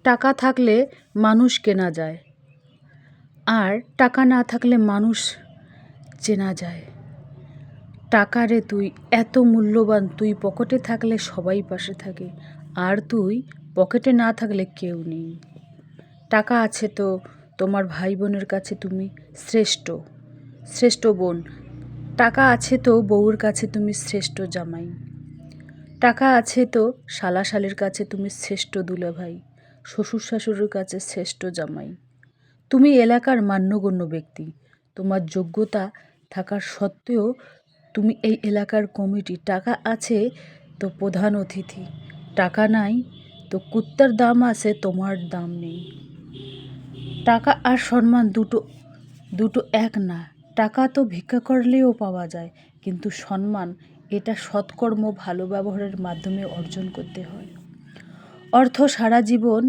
টাকা থাকলে মানুষ কেনা যায়, আর টাকা না থাকলে মানুষ চেনা যায়। টাকা রে তুই এত মূল্যবান, তুই পকেটে থাকলে সবাই পাশে থাকে, আর তুই পকেটে না থাকলে কেউ নেই। টাকা আছে তো তোমার ভাই বোনের কাছে তুমি শ্রেষ্ঠ শ্রেষ্ঠ বোন, টাকা আছে তো বউর কাছে তুমি শ্রেষ্ঠ জামাই, টাকা আছে তো শালা শালির কাছে তুমি শ্রেষ্ঠ দুলাভাই, শ্বশুর শাশুড়ির কাছে শ্রেষ্ঠ জামাই। তুমি এলাকার মান্যগণ্য ব্যক্তি, তোমার যোগ্যতা থাকার সত্ত্বেও তুমি এই এলাকার কমিটি। টাকা আছে তো প্রধান অতিথি, টাকা নাই তো কুত্তার দাম আছে, তোমার দাম নেই। টাকা আর সম্মান দুটো দুটো এক না। টাকা তো ভিক্ষা করলেও পাওয়া যায়, কিন্তু সম্মান এটা সৎকর্ম ভালো ব্যবহারের মাধ্যমে অর্জন করতে হয়। অর্থ সারা জীবন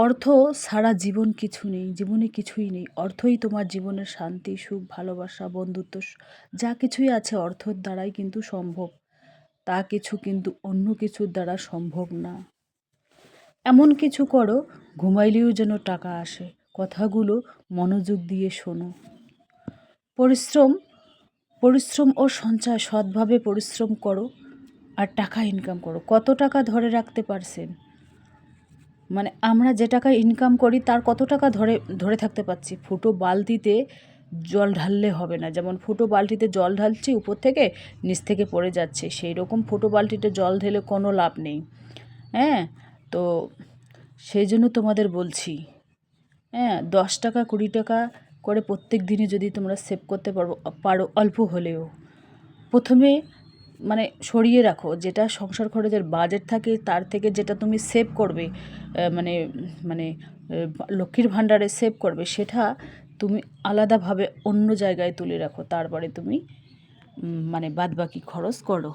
অর্থ সারা জীবন কিছু নেই, জীবনে কিছুই নেই। অর্থই তোমার জীবনের শান্তি, সুখ, ভালোবাসা, বন্ধুত্ব যা কিছুই আছে অর্থের দ্বারাই কিন্তু সম্ভব, তা কিছু কিন্তু অন্য কিছুর দ্বারা সম্ভব না। এমন কিছু করো ঘুমাইলেও যেন টাকা আসে। কথাগুলো মনোযোগ দিয়ে শোনো। পরিশ্রম পরিশ্রম ও সঞ্চয়, সৎভাবে পরিশ্রম করো আর টাকা ইনকাম করো। কত টাকা ধরে রাখতে পারছেন? আমরা যে টাকা ইনকাম করি তার কত টাকা ধরে ধরে থাকতে পারছি? ফুটো বালতিতে জল ঢাললে হবে না। যেমন ফুটো বালতিতে জল ঢালছি, উপর থেকে নিচ থেকে পড়ে যাচ্ছে, সেই রকম ফুটো বালতিতে জল ঢেলে কোনো লাভ নেই। হ্যাঁ, তো সেই জন্য তোমাদের বলছি, 10 টাকা 20 টাকা করে প্রত্যেক দিনে যদি তোমরা সেভ করতে পারো অল্প হলেও, প্রথমে সরিয়ে রাখো। যেটা সংসার খরচের বাজেট থাকে তার থেকে যেটা তুমি সেভ করবে, মানে মানে লক্ষ্মীর ভাণ্ডারে সেভ করবে, সেটা তুমি আলাদাভাবে অন্য জায়গায় তুলে রাখো। তারপরে তুমি বাদবাকি খরচ করো।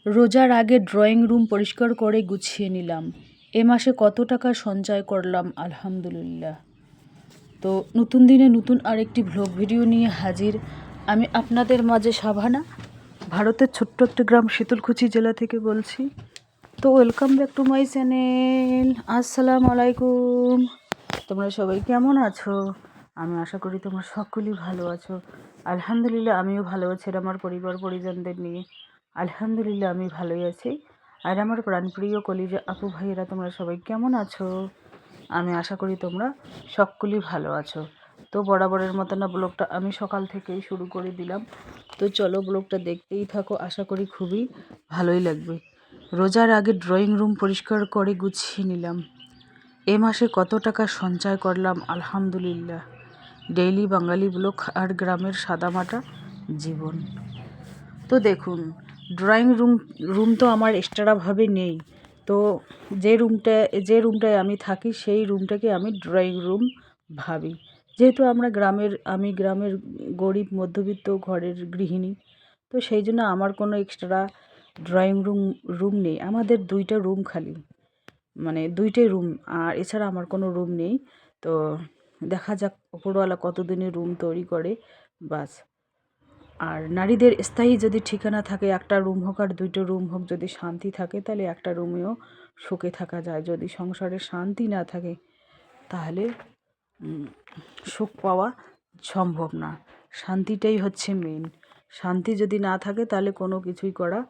রোজার আগে ড্রয়িং রুম পরিষ্কার করে গুছিয়ে নিলাম। এ মাসে কত টাকা সঞ্চয় করলাম, আলহামদুলিল্লাহ। তো নতুন দিনে নতুন আরেকটি ভ্লগ ভিডিও নিয়ে হাজির আমি আপনাদের মাঝে। সাভানা, ভারতের ছোট্ট একটি গ্রাম শীতলকুচি জেলা থেকে বলছি। তো welcome back to my channel. আসসালামু আলাইকুম। তোমরা সবাই কেমন আছো? আমি আশা করি তোমরা সকলেই ভালো আছো। আলহামদুলিল্লাহ আমিও ভালো আছি, আর আমার পরিবার পরিজনদের নিয়ে আলহামদুলিল্লাহ আমি ভালোই আছি। আর আমার প্রাণপ্রিয় কলিজা আপু ভাইয়েরা, তোমরা সবাই কেমন আছো? আমি আশা করি তোমরা সকলেই ভালো আছো। তো বরাবরের মতো না, ব্লগটা আমি সকাল থেকেই শুরু করে দিলাম। তো চলো ব্লগটা দেখতেই থাকো, আশা করি খুবই ভালোই লাগবে। রোজার আগে ড্রয়িং রুম পরিষ্কার করে গুছিয়ে নিলাম। এ মাসে কত টাকা সঞ্চয় করলাম, আলহামদুলিল্লাহ। ডেইলি বাঙালি ব্লগ আর গ্রামের সাদামাটা জীবন। তো দেখুন, ড্রয়িং রুম তো আমার এক্সট্রাভাবে নেই। তো যে রুমটায় আমি থাকি সেই রুমটাকে আমি ড্রয়িং রুম ভাবি। যেহেতু আমি গ্রামের গরিব মধ্যবিত্ত ঘরের গৃহিণী, তো সেই জন্য আমার কোনো এক্সট্রা ড্রয়িং রুম নেই। আমাদের 2টা রুম খালি, 2টাই রুম, আর এছাড়া আমার কোনো রুম নেই। তো দেখা যাক উপরওয়ালা কতদিনে রুম তৈরি করে, বাস। আর নারীদের স্থায়ী যদি ঠিকানা থাকে, একটা রুম হোক আর 2টো রুম হোক, যদি শান্তি থাকে তাহলে একটা রুমেও সুখে থাকা যায়। যদি সংসারে শান্তি না থাকে তাহলে সুখ পাওয়া সম্ভব না। শান্তিটাই হচ্ছে মেন। শান্তি যদি না থাকে তাহলে কোনো কিছুই করা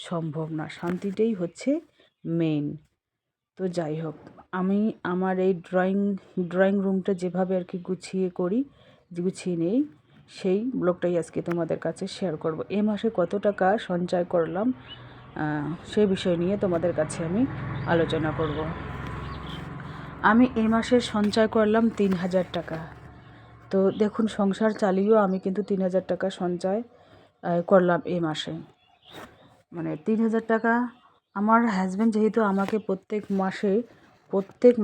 সম্ভব না। শান্তিটাই হচ্ছে মেন। তো যাই হোক, আমি আমার এই ড্রয়িং রুমটা যেভাবে আর কি গুছিয়ে নেই, সেই ব্লগটাই আজকে তোমাদের কাছে শেয়ার করব। এ মাসে কত টাকা সঞ্চয় করলাম সেই বিষয় নিয়ে তোমাদের কাছে আমি আলোচনা করব। আমি এ মাসে সঞ্চয় করলাম 3000 টাকা। তো দেখুন, সংসার চালিয়েও আমি কিন্তু 3000 টাকা সঞ্চয় করলাম এ মাসে। 3000 টাকা আমার হাজব্যান্ড যেহেতু আমাকে প্রত্যেক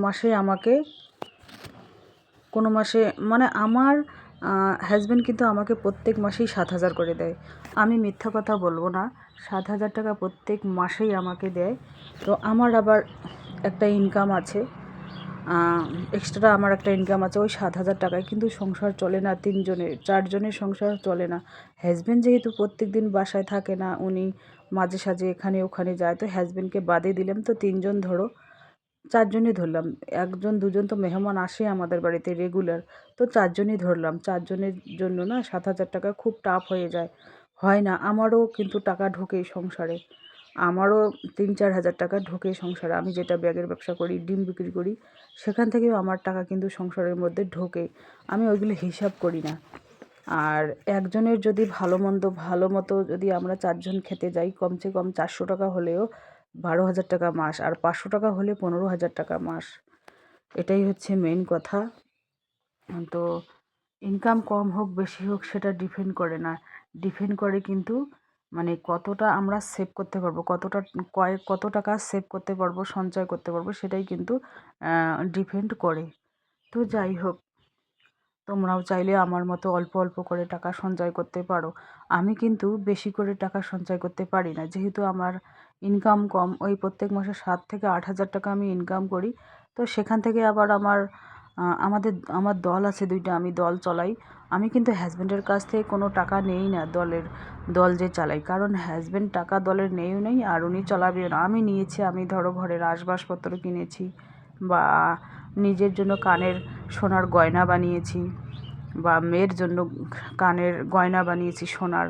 মাসে আমাকে কোনো মাসে আমার হাজব্যান্ড কিন্তু আমাকে প্রত্যেক মাসেই 7000 করে দেয়। আমি মিথ্যা কথা বলবো না, 7000 টাকা প্রত্যেক মাসেই আমাকে দেয়। তো আমার আবার একটা ইনকাম আছে, এক্সট্রা আমার একটা ইনকাম আছে ওই 7,000 টাকায় কিন্তু সংসার চলে না, 4জনের সংসার চলে না। হাজব্যান্ড যেহেতু প্রত্যেক দিন বাসায় থাকে না, উনি মাঝে সাঝে এখানে ওখানে যায়, তো হাজব্যান্ডকে বাদে দিলাম, তো 3জন ধরো, 4জনই ধরলাম। 1জন 2জন তো মেহমান আসে আমাদের বাড়িতে রেগুলার, তো 4জনই ধরলাম। 4জনের জন্য না 7,000 টাকা খুব টাফ হয়ে যায়, হয় না। আমারও কিন্তু টাকা ঢোকে সংসারে, আমারও 3-4 হাজার টাকা ঢোকে সংসারে। আমি যেটা ব্যাগের ব্যবসা করি, ডিম বিক্রি করি, সেখান থেকেও আমার টাকা কিন্তু সংসারের মধ্যে ঢোকে। আমি ওইগুলো হিসাব করি না। আর একজনের যদি ভালো মতো যদি আমরা 4জন খেতে যাই, কমসে কম 400 টাকা হলেও 12,000 টাকা মাস, আর 500 টাকা হলে 15,000 টাকা মাস। এটাই হচ্ছে মেইন কথা। তো ইনকাম কম হোক বেশি হোক সেটা ডিপেন্ড করে না, ডিপেন্ড করে কিন্তু মানে কতটা আমরা সেভ করতে পারবো, কত টাকা সেভ করতে পারবো, সঞ্চয় করতে পারবো, সেটাই কিন্তু ডিপেন্ড করে। তো যাই হোক, তোমরাও চাইলে আমার মতো অল্প অল্প করে টাকা সঞ্চয় করতে পারো। আমি কিন্তু বেশি করে টাকা সঞ্চয় করতে পারি না, যেহেতু আমার ইনকাম কম। ওই প্রত্যেক মাসে 7 থেকে 8 হাজার টাকা আমি ইনকাম করি। তো সেখান থেকে আবার আমার দল আছে 2টা, আমি দল চলাই। আমি কিন্তু হাজব্যান্ডের কাছ থেকে কোনো টাকা নেই না, দল যে চালাই, কারণ হাজব্যান্ড টাকা দলের নেইও নেই, আর উনি চলাবেও না। আমি নিয়েছি, আমি ধরো ঘরের আসবাবপত্র কিনেছি, বা নিজের জন্য কানের সোনার গয়না বানিয়েছি, বা মেয়ের জন্য কানের গয়না বানিয়েছি সোনার।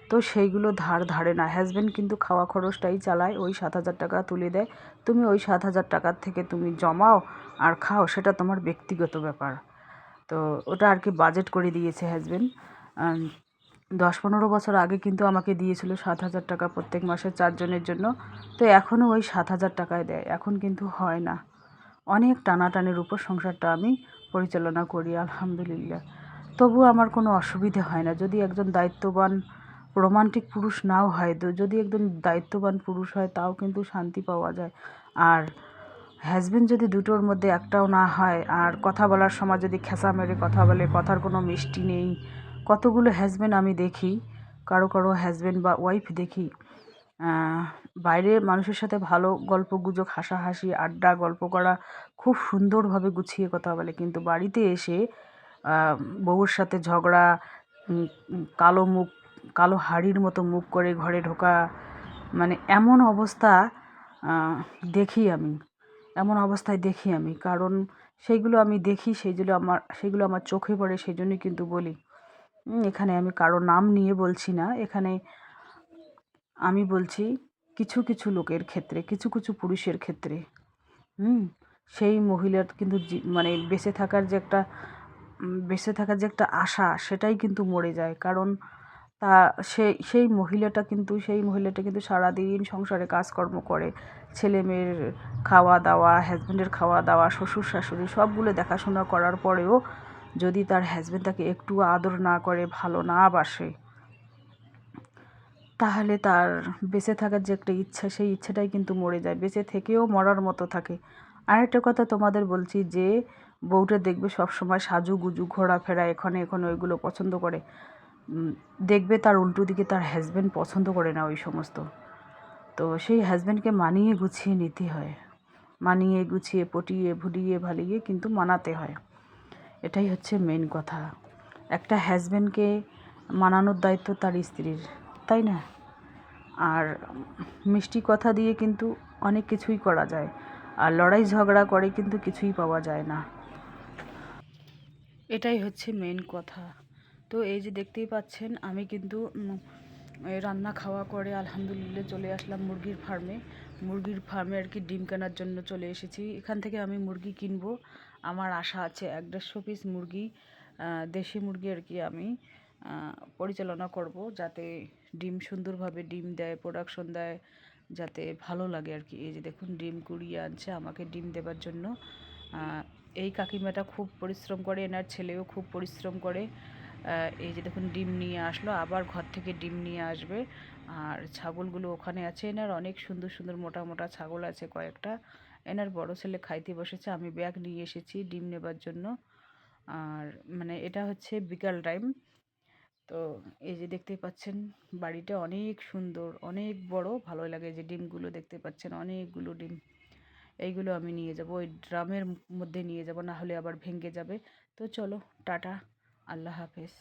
তো সেইগুলো ধারে না, হাজব্যান্ড কিন্তু খাওয়া খরচটাই চালায়, ওই 7,000 টাকা তুলে দেয়। তুমি ওই 7,000 টাকার থেকে তুমি জমাও আর খাও, সেটা তোমার ব্যক্তিগত ব্যাপার। তো ওটা আর কি বাজেট করে দিয়েছে হাজব্যান্ড। 10-15 বছর আগে কিন্তু আমাকে দিয়েছিল 7,000 টাকা প্রত্যেক মাসে 4জনের জন্য। তো এখনও ওই 7,000 টাকায় দেয়, এখন কিন্তু হয় না। অনেক টানাটানির উপর সংসারটা আমি পরিচালনা করি, আলহামদুলিল্লাহ। তবুও আমার কোনো অসুবিধে হয় না, যদি একজন দায়িত্ববান রোমান্টিক পুরুষ নাও হয়, তো যদি একজন দায়িত্ববান পুরুষ হয় তাও কিন্তু শান্তি পাওয়া যায়। আর হাজব্যান্ড যদি দুটোর মধ্যে একটাও না হয়, আর কথা বলার সময় যদি খেসা মেরে কথা বলে, কথার কোনো মিষ্টি নেই। কতগুলো হাজব্যান্ড আমি দেখি, কারো হাজব্যান্ড বা ওয়াইফ দেখি বাইরে মানুষের সাথে ভালো গল্প গুজব, হাসাহাসি, আড্ডা, গল্প করা, খুব সুন্দরভাবে গুছিয়ে কথা বলে, কিন্তু বাড়িতে এসে বউর সাথে ঝগড়া, কালো হাড়ির মতো মুখ করে ঘরে ঢোকা, মানে এমন অবস্থা দেখি আমি, এমন অবস্থায় দেখি আমি। কারণ সেইগুলো আমি দেখি, সেগুলো আমার চোখে পড়ে, সেই জন্যই কিন্তু বলি। এখানে আমি কারো নাম নিয়ে বলছি না, এখানে আমি বলছি কিছু কিছু লোকের ক্ষেত্রে, কিছু কিছু পুরুষের ক্ষেত্রে সেই মহিলার কিন্তু মানে বেঁচে থাকার যে একটা আশা, সেটাই কিন্তু মরে যায়। কারণ তা সেই মহিলাটা কিন্তু সারাদিন সংসারে কাজকর্ম করে, ছেলে মেয়ের খাওয়া দাওয়া, হাজব্যান্ডের খাওয়া দাওয়া, শ্বশুর শাশুড়ি সবগুলো দেখাশোনা করার পরেও যদি তার হাজব্যান্ড তাকে একটু আদর না করে, ভালো না বাসে, তাহলে তার বেঁচে থাকার যে একটা ইচ্ছা, সেই ইচ্ছাটাই কিন্তু মরে যায়, বেঁচে থেকেও মরার মতো থাকে। আরেকটা কথা তোমাদের বলছি, যে বউটা দেখবে সবসময় সাজুগুজু ঘোরাফেরা এখানে এখানে ওইগুলো পছন্দ করে, দেখবে তার উল্টো দিকে তার হাজব্যান্ড পছন্দ করে না ওই সমস্ত। তো সেই হাজব্যান্ডকে মানিয়ে গুছিয়ে নিতে হয়, মানিয়ে গুছিয়ে পটিয়ে ভুলিয়ে ভালিয়ে কিন্তু মানাতে হয়। এটাই হচ্ছে মেন কথা। একটা হাজব্যান্ডকে মানানোর দায়িত্ব তার স্ত্রীর, তাই না? আর মিষ্টি কথা দিয়ে কিন্তু অনেক কিছুই করা যায়, আর লড়াই ঝগড়া করে কিন্তু কিছুই পাওয়া যায় না। এটাই হচ্ছে মেন কথা। তো এই যে দেখতেই পাচ্ছেন, আমি কিন্তু এই রান্না খাওয়া করে আলহামদুলিল্লাহ চলে আসলাম মুরগির ফার্মে আর কি, ডিম কেনার জন্য চলে এসেছি। এখান থেকে আমি মুরগি কিনবো, আমার আশা আছে 1-150 পিস মুরগি, দেশি মুরগি আর কি, আমি পরিচালনা করব, যাতে ডিম সুন্দরভাবে ডিম দেয়, প্রোডাকশন দেয়, যাতে ভালো লাগে আর কি। এই যে দেখুন, ডিম কুড়িয়ে আনছে আমাকে ডিম দেবার জন্য। এই কাকিমাটা খুব পরিশ্রম করে, এনার ছেলেও খুব পরিশ্রম করে। এই যে দেখুন, ডিম নিয়ে আসলো, আবার ঘর থেকে ডিম নিয়ে আসবে। আর ছাগলগুলো ওখানে আছে, এনার অনেক সুন্দর সুন্দর মোটা মোটা ছাগল আছে কয়েকটা। এনার বড় ছেলে খাইতে বসেছে, আমি ব্যাগ নিয়ে এসেছি ডিম নেবার জন্য। আর মানে এটা হচ্ছে বিকাল টাইম। তো এই যে দেখতে পাচ্ছেন, বাড়িটা অনেক সুন্দর, অনেক বড়, ভালো লাগে। যে ডিমগুলো দেখতে পাচ্ছেন, অনেকগুলো ডিম। এইগুলো আমি নিয়ে যাব, ওই ড্রামের মধ্যে নিয়ে যাব, না হলে আবার ভেঙে যাবে। তো চলো টাটা, আল্লাহ হাফেজ।